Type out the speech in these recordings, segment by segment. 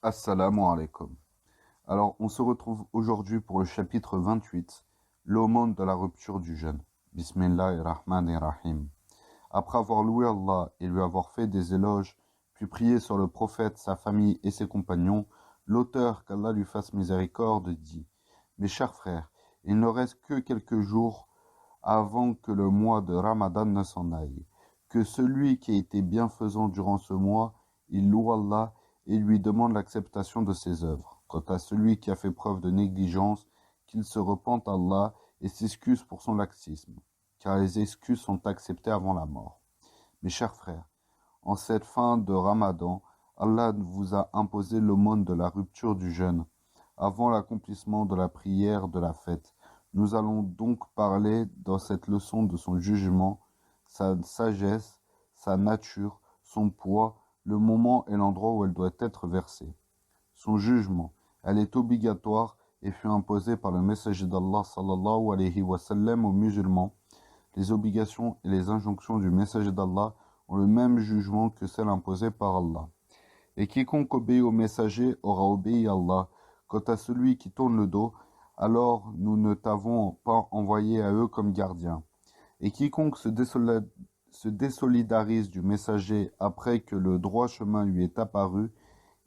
Assalamu alaikum. Alors, on se retrouve aujourd'hui pour le chapitre 28, l'aumône de la rupture du jeûne. Bismillahirrahmanirrahim. Après avoir loué Allah et lui avoir fait des éloges, puis prié sur le prophète, sa famille et ses compagnons, l'auteur, qu'Allah lui fasse miséricorde, dit: Mes chers frères, il ne reste que quelques jours avant que le mois de Ramadan ne s'en aille. Que celui qui a été bienfaisant durant ce mois, il loue Allah et lui demande l'acceptation de ses œuvres. Quant à celui qui a fait preuve de négligence, qu'il se repente à Allah et s'excuse pour son laxisme, car les excuses sont acceptées avant la mort. Mes chers frères, en cette fin de Ramadan, Allah vous a imposé l'aumône de la rupture du jeûne, avant l'accomplissement de la prière de la fête. Nous allons donc parler dans cette leçon de son jugement, sa sagesse, sa nature, son poids, le moment et l'endroit où elle doit être versée. Son jugement, elle est obligatoire et fut imposée par le messager d'Allah sallallahu alayhi wa sallam aux musulmans. Les obligations et les injonctions du messager d'Allah ont le même jugement que celles imposées par Allah. Et quiconque obéit au messager aura obéi à Allah. Quant à celui qui tourne le dos, alors nous ne t'avons pas envoyé à eux comme gardien. Et quiconque se désolidarise du messager après que le droit chemin lui est apparu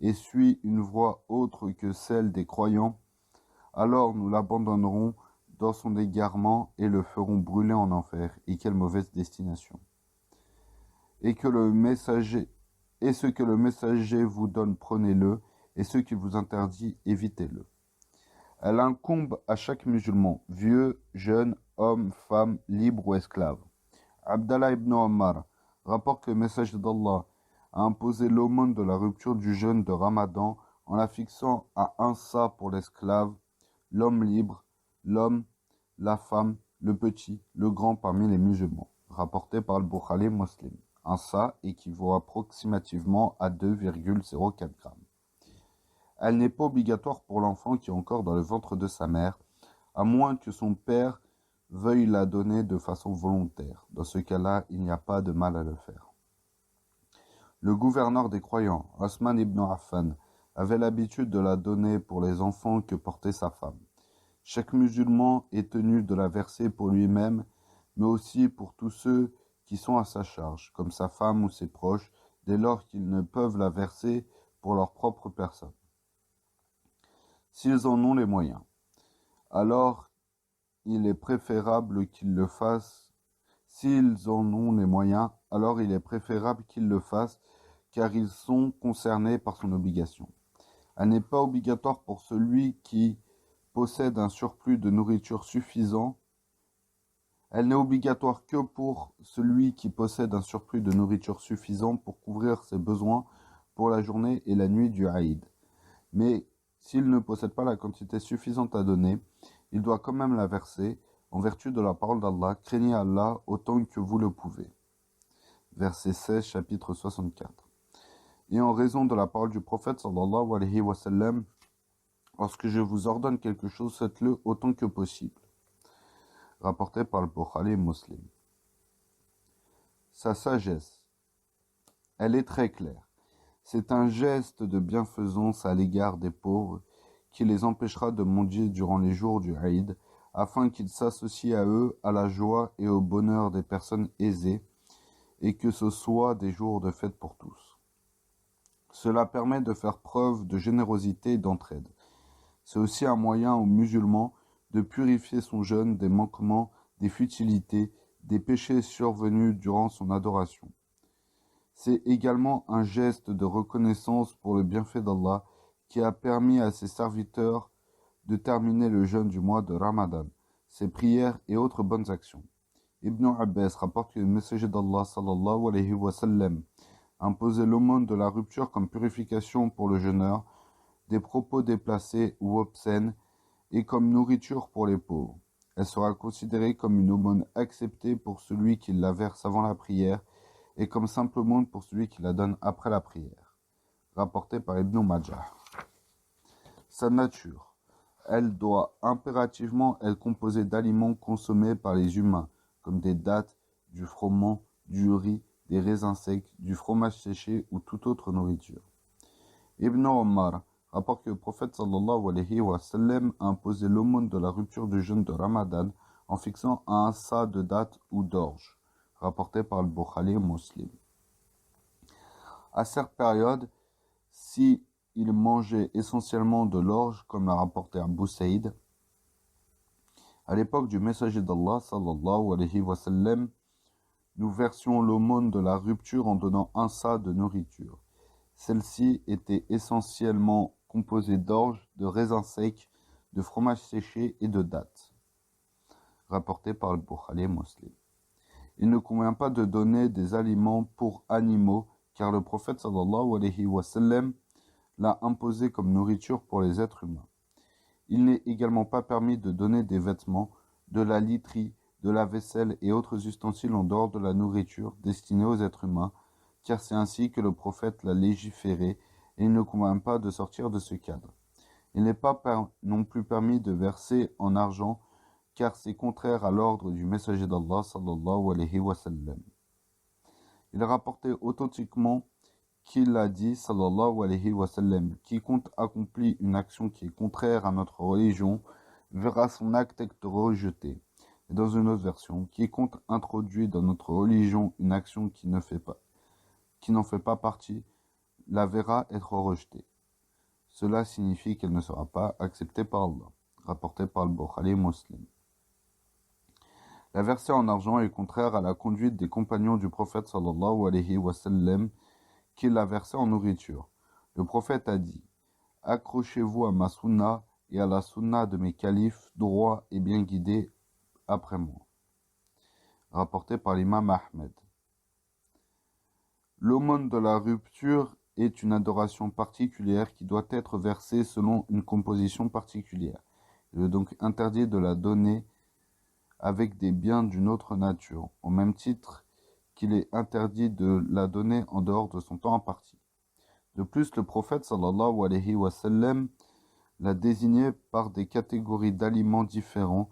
et suit une voie autre que celle des croyants, alors nous l'abandonnerons dans son égarement et le ferons brûler en enfer. Et quelle mauvaise destination! Et ce que le messager vous donne, prenez-le, et ce qu'il vous interdit, évitez-le. Elle incombe à chaque musulman, vieux, jeune, homme, femme, libre ou esclave. Abdallah ibn Omar rapporte que le messager d'Allah a imposé l'aumône de la rupture du jeûne de Ramadan en la fixant à un sa pour l'esclave, l'homme libre, l'homme, la femme, le petit, le grand parmi les musulmans, rapporté par le Bukhari Muslim. Un sa équivaut approximativement à 2,04 grammes. Elle n'est pas obligatoire pour l'enfant qui est encore dans le ventre de sa mère, à moins que son père veuille la donner de façon volontaire. Dans ce cas-là, il n'y a pas de mal à le faire. Le gouverneur des croyants, Osman ibn Affan, avait l'habitude de la donner pour les enfants que portait sa femme. Chaque musulman est tenu de la verser pour lui-même, mais aussi pour tous ceux qui sont à sa charge, comme sa femme ou ses proches, dès lors qu'ils ne peuvent la verser pour leur propre personne. S'ils en ont les moyens, alors il est préférable qu'ils le fassent. S'ils en ont les moyens, alors il est préférable qu'ils le fassent, car ils sont concernés par son obligation. Elle n'est pas obligatoire pour celui qui possède un surplus de nourriture suffisant. Elle n'est obligatoire que pour celui qui possède un surplus de nourriture suffisant pour couvrir ses besoins pour la journée et la nuit du Aïd. Mais s'il ne possède pas la quantité suffisante à donner, il doit quand même la verser, en vertu de la parole d'Allah, craignez Allah autant que vous le pouvez. Verset 16, chapitre 64. Et en raison de la parole du prophète sallallahu alayhi wa sallam, lorsque je vous ordonne quelque chose, faites-le autant que possible. Rapporté par le Bukhari Muslim. Sa sagesse, elle est très claire. C'est un geste de bienfaisance à l'égard des pauvres qui les empêchera de mendier durant les jours du Aïd, afin qu'ils s'associent à eux à la joie et au bonheur des personnes aisées, et que ce soit des jours de fête pour tous. Cela permet de faire preuve de générosité et d'entraide. C'est aussi un moyen aux musulmans de purifier son jeûne des manquements, des futilités, des péchés survenus durant son adoration. C'est également un geste de reconnaissance pour le bienfait d'Allah qui a permis à ses serviteurs de terminer le jeûne du mois de Ramadan, ses prières et autres bonnes actions. Ibn Abbas rapporte que le messager d'Allah sallallahu alayhi wa sallam imposait l'aumône de la rupture comme purification pour le jeûneur, des propos déplacés ou obscènes, et comme nourriture pour les pauvres. Elle sera considérée comme une aumône acceptée pour celui qui la verse avant la prière, et comme simple aumône pour celui qui la donne après la prière. Rapporté par Ibn Majah. Sa nature. Elle doit impérativement être composée d'aliments consommés par les humains, comme des dattes, du froment, du riz, des raisins secs, du fromage séché ou toute autre nourriture. Ibn Omar rapporte que le prophète sallallahu alayhi wa sallam a imposé l'aumône de la rupture du jeûne de Ramadan en fixant un sa de dattes ou d'orge, rapporté par le Bukhari et Muslim. À cette période, si il mangeait essentiellement de l'orge, comme l'a rapporté Abu Saïd, à l'époque du messager d'Allah sallallahu alayhi wa sallam, nous versions l'aumône de la rupture en donnant un sa de nourriture. Celle-ci était essentiellement composée d'orge, de raisins secs, de fromage séché et de dattes, rapporté par le Bukhari et Muslim. Il ne convient pas de donner des aliments pour animaux, car le prophète sallallahu alayhi wa sallam l'a imposé comme nourriture pour les êtres humains. Il n'est également pas permis de donner des vêtements, de la literie, de la vaisselle et autres ustensiles en dehors de la nourriture destinée aux êtres humains, car c'est ainsi que le prophète l'a légiféré et il ne convient pas de sortir de ce cadre. Il n'est pas non plus permis de verser en argent, car c'est contraire à l'ordre du messager d'Allah sallallahu alayhi wa sallam. Il est rapporté authentiquement qu'il a dit sallallahu alayhi wa sallam, quiconque accomplit une action qui est contraire à notre religion verra son acte être rejeté. Et dans une autre version, quiconque introduit dans notre religion une action qui n'en fait pas partie, la verra être rejetée. Cela signifie qu'elle ne sera pas acceptée par Allah, rapporté par le Bukhari et Muslim. La verser en argent est contraire à la conduite des compagnons du prophète sallallahu alayhi wa sallam, qui l'a versé en nourriture. Le prophète a dit « Accrochez-vous à ma sunna et à la sunna de mes califes, droits et bien guidés après moi. » Rapporté par l'imam Ahmed. L'aumône de la rupture est une adoration particulière qui doit être versée selon une composition particulière. Il est donc interdit de la donner avec des biens d'une autre nature, au même titre qu'il est interdit de la donner en dehors de son temps imparti. De plus, le prophète sallallahu alayhi wa sallam l'a désigné par des catégories d'aliments différents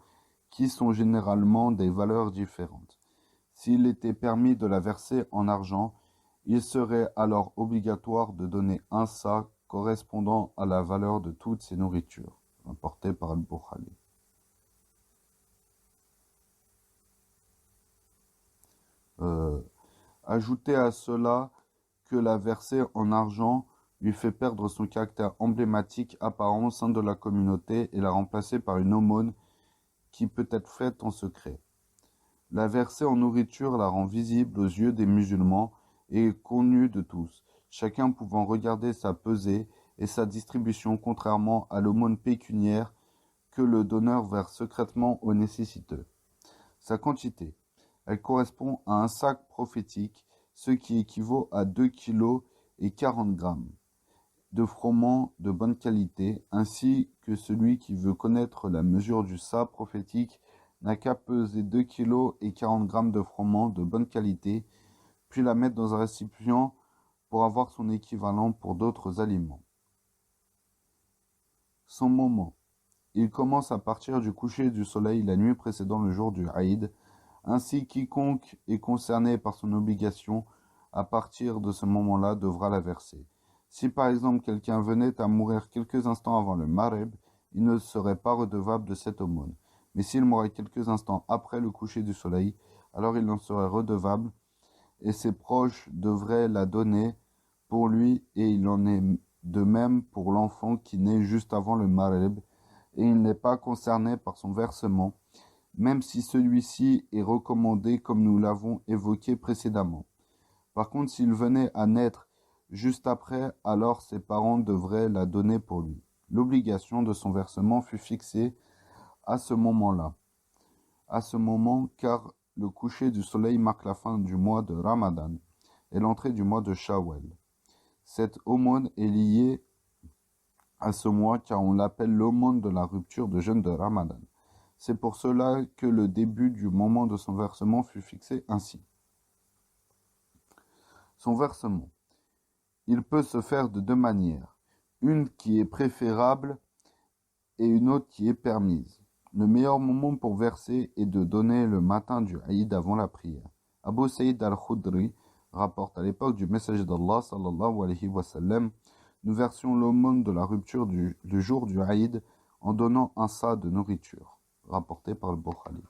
qui sont généralement des valeurs différentes. S'il était permis de la verser en argent, il serait alors obligatoire de donner un sa correspondant à la valeur de toutes ces nourritures, rapporté par Al-Bukhari. Ajoutez à cela que la verser en argent lui fait perdre son caractère emblématique apparent au sein de la communauté et la remplacer par une aumône qui peut être faite en secret. La verser en nourriture la rend visible aux yeux des musulmans et connue de tous, chacun pouvant regarder sa pesée et sa distribution contrairement à l'aumône pécuniaire que le donneur verse secrètement aux nécessiteux. Sa quantité, elle correspond à un sac prophétique, ce qui équivaut à 2 kg et 40 grammes de froment de bonne qualité, ainsi que celui qui veut connaître la mesure du sac prophétique n'a qu'à peser 2 kg et 40 grammes de froment de bonne qualité, puis la mettre dans un récipient pour avoir son équivalent pour d'autres aliments. Son moment. Il commence à partir du coucher du soleil la nuit précédant le jour du Aïd. Ainsi, quiconque est concerné par son obligation, à partir de ce moment-là, devra la verser. Si par exemple quelqu'un venait à mourir quelques instants avant le Maghrib, il ne serait pas redevable de cette aumône. Mais s'il mourait quelques instants après le coucher du soleil, alors il en serait redevable, et ses proches devraient la donner pour lui, et il en est de même pour l'enfant qui naît juste avant le Maghrib, et il n'est pas concerné par son versement, même si celui-ci est recommandé comme nous l'avons évoqué précédemment. Par contre, s'il venait à naître juste après, alors ses parents devraient la donner pour lui. L'obligation de son versement fut fixée à ce moment-là. À ce moment, car le coucher du soleil marque la fin du mois de Ramadan et l'entrée du mois de Shawwal. Cette aumône est liée à ce mois car on l'appelle l'aumône de la rupture de jeûne de Ramadan. C'est pour cela que le début du moment de son versement fut fixé ainsi. Son versement. Il peut se faire de deux manières, une qui est préférable et une autre qui est permise. Le meilleur moment pour verser est de donner le matin du Aïd avant la prière. Abu Saïd al-Khudri rapporte à l'époque du messager d'Allah sallallahu alayhi wa sallam, nous versions l'aumône de la rupture du jour du Aïd en donnant un sa de nourriture, rapporté par le Bukhari.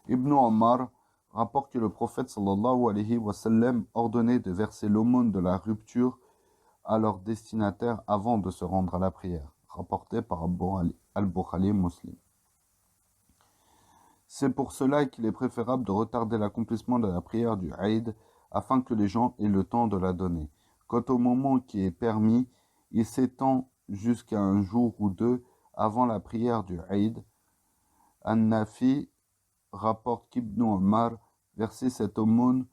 Ibn Omar rapporte que le prophète sallallahu alayhi wa sallam ordonnait de verser l'aumône de la rupture à leur destinataire avant de se rendre à la prière, rapporté par Al-Bukhari Muslim. C'est pour cela qu'il est préférable de retarder l'accomplissement de la prière du Aïd afin que les gens aient le temps de la donner. Quant au moment qui est permis, il s'étend jusqu'à un jour ou deux avant la prière du Aïd. An-Nafi rapporte qu'Ibn Omar versait cette aumône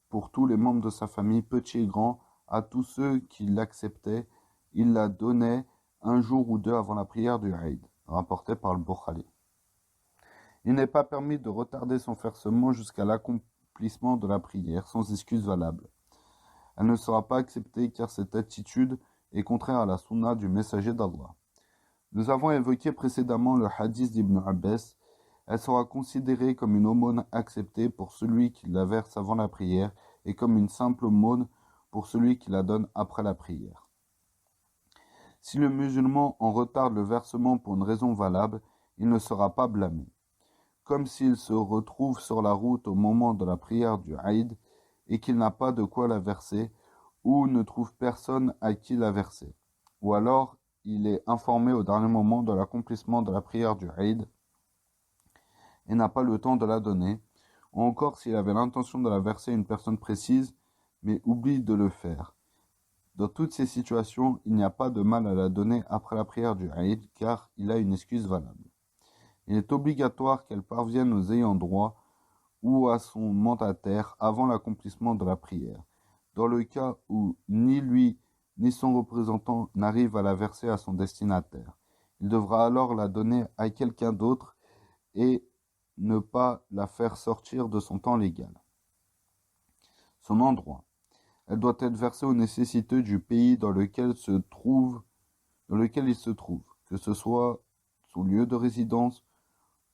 pour tous les membres de sa famille, petits et grands, à tous ceux qui l'acceptaient. Il la donnait un jour ou deux avant la prière du Aïd, rapporté par le Bukhari. Il n'est pas permis de retarder son versement jusqu'à l'accomplissement de la prière, sans excuse valable. Elle ne sera pas acceptée car cette attitude est contraire à la sunna du messager d'Allah. Nous avons évoqué précédemment le hadith d'Ibn Abbas. Elle sera considérée comme une aumône acceptée pour celui qui la verse avant la prière et comme une simple aumône pour celui qui la donne après la prière. Si le musulman en retarde le versement pour une raison valable, il ne sera pas blâmé. Comme s'il se retrouve sur la route au moment de la prière du Aïd et qu'il n'a pas de quoi la verser ou ne trouve personne à qui la verser. Ou alors, il est informé au dernier moment de l'accomplissement de la prière du Aïd et n'a pas le temps de la donner, ou encore s'il avait l'intention de la verser à une personne précise, mais oublie de le faire. Dans toutes ces situations, il n'y a pas de mal à la donner après la prière du Aïd, car il a une excuse valable. Il est obligatoire qu'elle parvienne aux ayants droit ou à son mandataire avant l'accomplissement de la prière. Dans le cas où ni lui ni son représentant n'arrive à la verser à son destinataire, il devra alors la donner à quelqu'un d'autre et ne pas la faire sortir de son temps légal. Son endroit. Elle doit être versée aux nécessiteux du pays dans lequel il se trouve, que ce soit son lieu de résidence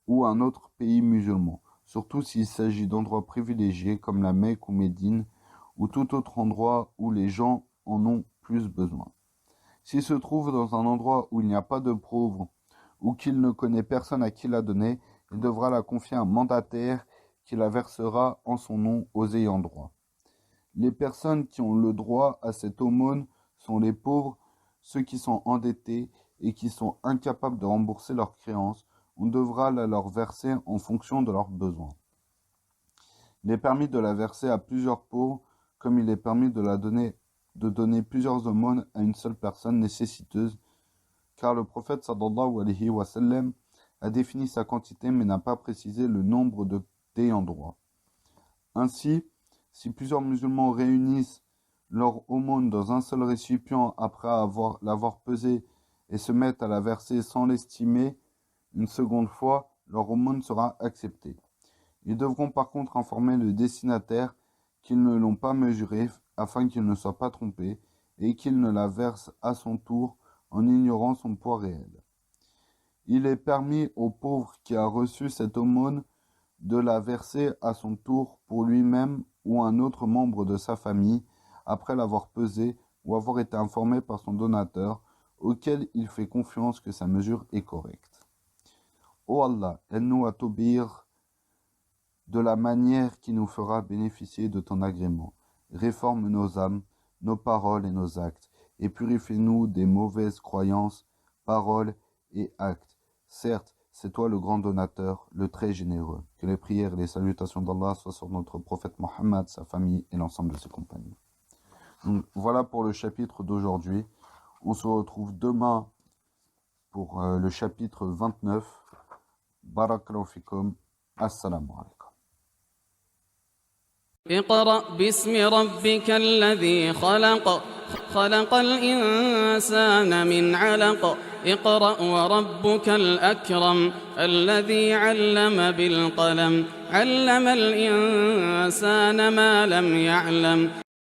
ou un autre pays musulman, surtout s'il s'agit d'endroits privilégiés comme la Mecque ou Médine, ou tout autre endroit où les gens en ont plus besoin. S'il se trouve dans un endroit où il n'y a pas de pauvres, ou qu'il ne connaît personne à qui la donner, il devra la confier à un mandataire qui la versera en son nom aux ayants droit. Les personnes qui ont le droit à cette aumône sont les pauvres, ceux qui sont endettés et qui sont incapables de rembourser leurs créances. On devra la leur verser en fonction de leurs besoins. Il est permis de la verser à plusieurs pauvres, comme il est permis de donner plusieurs aumônes à une seule personne nécessiteuse, car le prophète sallallahu alayhi wa sallam a défini sa quantité mais n'a pas précisé le nombre d'ayants droit. Ainsi, si plusieurs musulmans réunissent leur aumône dans un seul récipient après l'avoir pesé et se mettent à la verser sans l'estimer une seconde fois, leur aumône sera acceptée. Ils devront par contre informer le destinataire qu'ils ne l'ont pas mesurée afin qu'il ne soit pas trompé et qu'il ne la verse à son tour en ignorant son poids réel. Il est permis au pauvre qui a reçu cette aumône de la verser à son tour pour lui-même ou un autre membre de sa famille après l'avoir pesé ou avoir été informé par son donateur auquel il fait confiance que sa mesure est correcte. Ô Allah, aide-nous à t'obéir de la manière qui nous fera bénéficier de ton agrément. Réforme nos âmes, nos paroles et nos actes, et purifie-nous des mauvaises croyances, paroles et actes. Certes, c'est toi le grand donateur, le très généreux. Que les prières et les salutations d'Allah soient sur notre prophète Mohammed, sa famille et l'ensemble de ses compagnons. Donc, voilà pour le chapitre d'aujourd'hui. On se retrouve demain pour le chapitre 29. Barakallahu fikum. Assalamu alaikum. اقرأ باسم ربك الذي خلق خلق الإنسان من علق اقرأ وربك الأكرم الذي علم بالقلم علم الإنسان ما لم يعلم